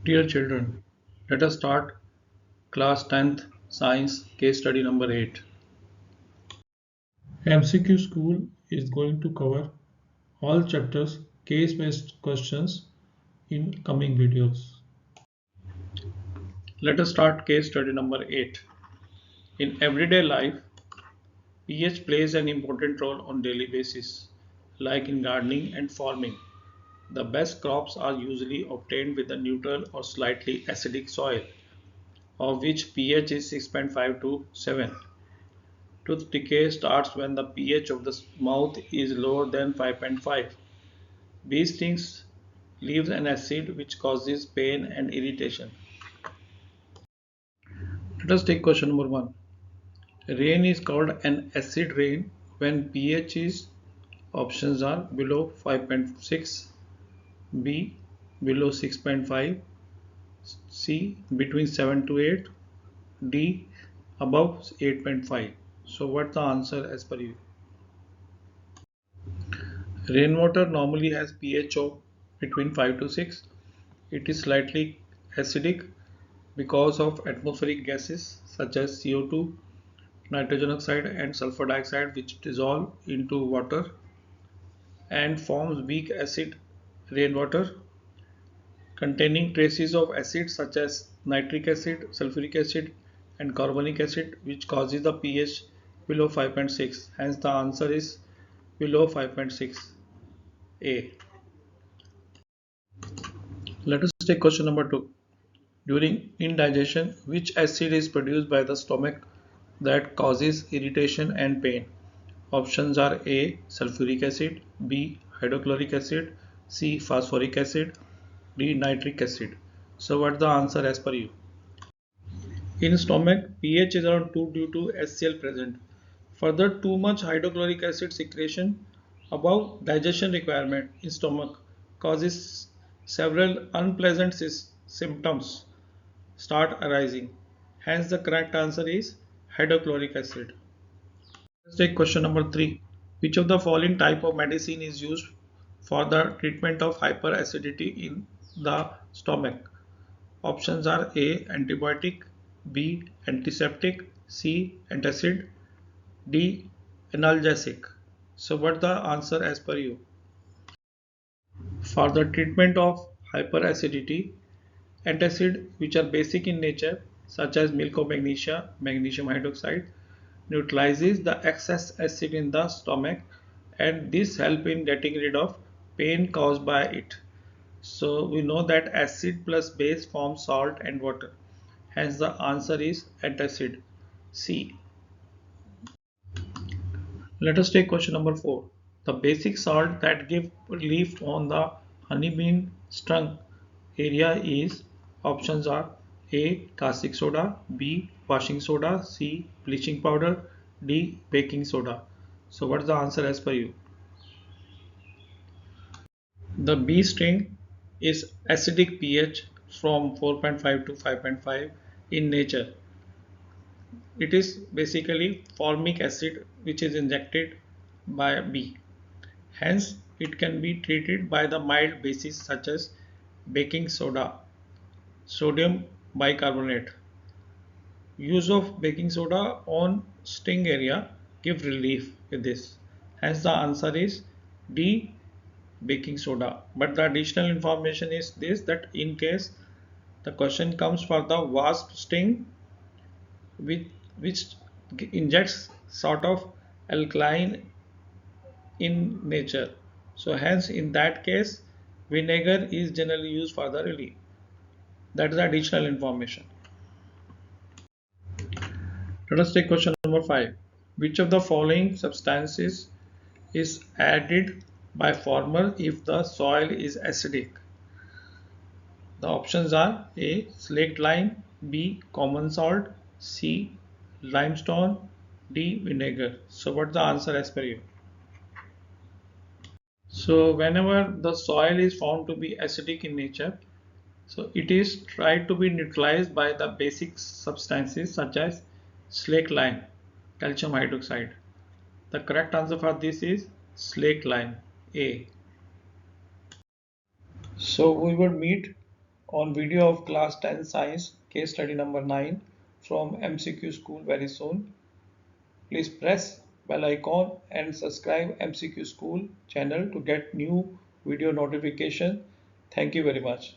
Dear children, let us start class 10th science case study number 8. MCQ school is going to cover all chapters case-based questions in coming videos. Let us start case study number 8. In everyday life, pH plays an important role on daily basis, like in gardening and farming. The best crops are usually obtained with a neutral or slightly acidic soil, of which pH is 6.5 to 7. Tooth decay starts when the pH of the mouth is lower than 5.5. Bee stings leaves an acid which causes pain and irritation. Let us take question number 1. Rain is called an acid rain when pH is options are below 5.6, B below 6.5, C between 7 to 8, D above 8.5. So what's the answer as per you? Rainwater normally has pH of between 5 to 6. It is slightly acidic because of atmospheric gases such as CO2, nitrogen oxide and sulfur dioxide which dissolve into water and forms weak acid rainwater containing traces of acids such as nitric acid, sulfuric acid and carbonic acid which causes the pH below 5.6. Hence the answer is below 5.6. A. Let us take question number 2. During indigestion, which acid is produced by the stomach that causes irritation and pain? Options are A. Sulfuric acid, B. Hydrochloric acid, C. Phosphoric acid, D. Nitric acid. So what's the answer as per you? In stomach, pH is around 2 due to HCl present. Further, too much hydrochloric acid secretion above digestion requirement in stomach causes several unpleasant symptoms start arising. Hence, the correct answer is hydrochloric acid. Let's take question number 3. Which of the following type of medicine is used for the treatment of hyperacidity in the stomach? Options are A. Antibiotic, B. Antiseptic, C. Antacid, D. Analgesic. So what the answer as per you? For the treatment of hyperacidity, antacid which are basic in nature such as milk of magnesia, magnesium hydroxide neutralizes the excess acid in the stomach and this help in getting rid of pain caused by it. So we know that acid plus base forms salt and water. Hence the answer is antacid, C. Let us take question number 4. The basic salt that give relief on the honeybean stung area is options are A. Caustic soda, B. Washing soda, C. Bleaching powder, D. Baking soda. So what is the answer as per you? The bee sting is acidic pH from 4.5 to 5.5 in nature. It is basically formic acid which is injected by a bee. Hence, it can be treated by the mild bases such as baking soda, sodium bicarbonate. Use of baking soda on sting area give relief with this. Hence, the answer is D. Baking soda. But the additional information is this, that in case the question comes for the wasp sting which injects sort of alkaline in nature, so hence in that case vinegar is generally used for the relief. That is additional information. Let us take question number 5. Which of the following substances is added by farmer if the soil is acidic? The options are A. Slaked lime, B. Common salt, C. Limestone, D. Vinegar. So what's the answer as per you? So whenever the soil is found to be acidic in nature, so it is tried to be neutralized by the basic substances such as slaked lime, calcium hydroxide. The correct answer for this is slaked lime, A. So we would meet on video of class 10 science case study number 9 from MCQ School very soon. Please press bell icon and subscribe MCQ School channel to get new video notification. Thank you very much.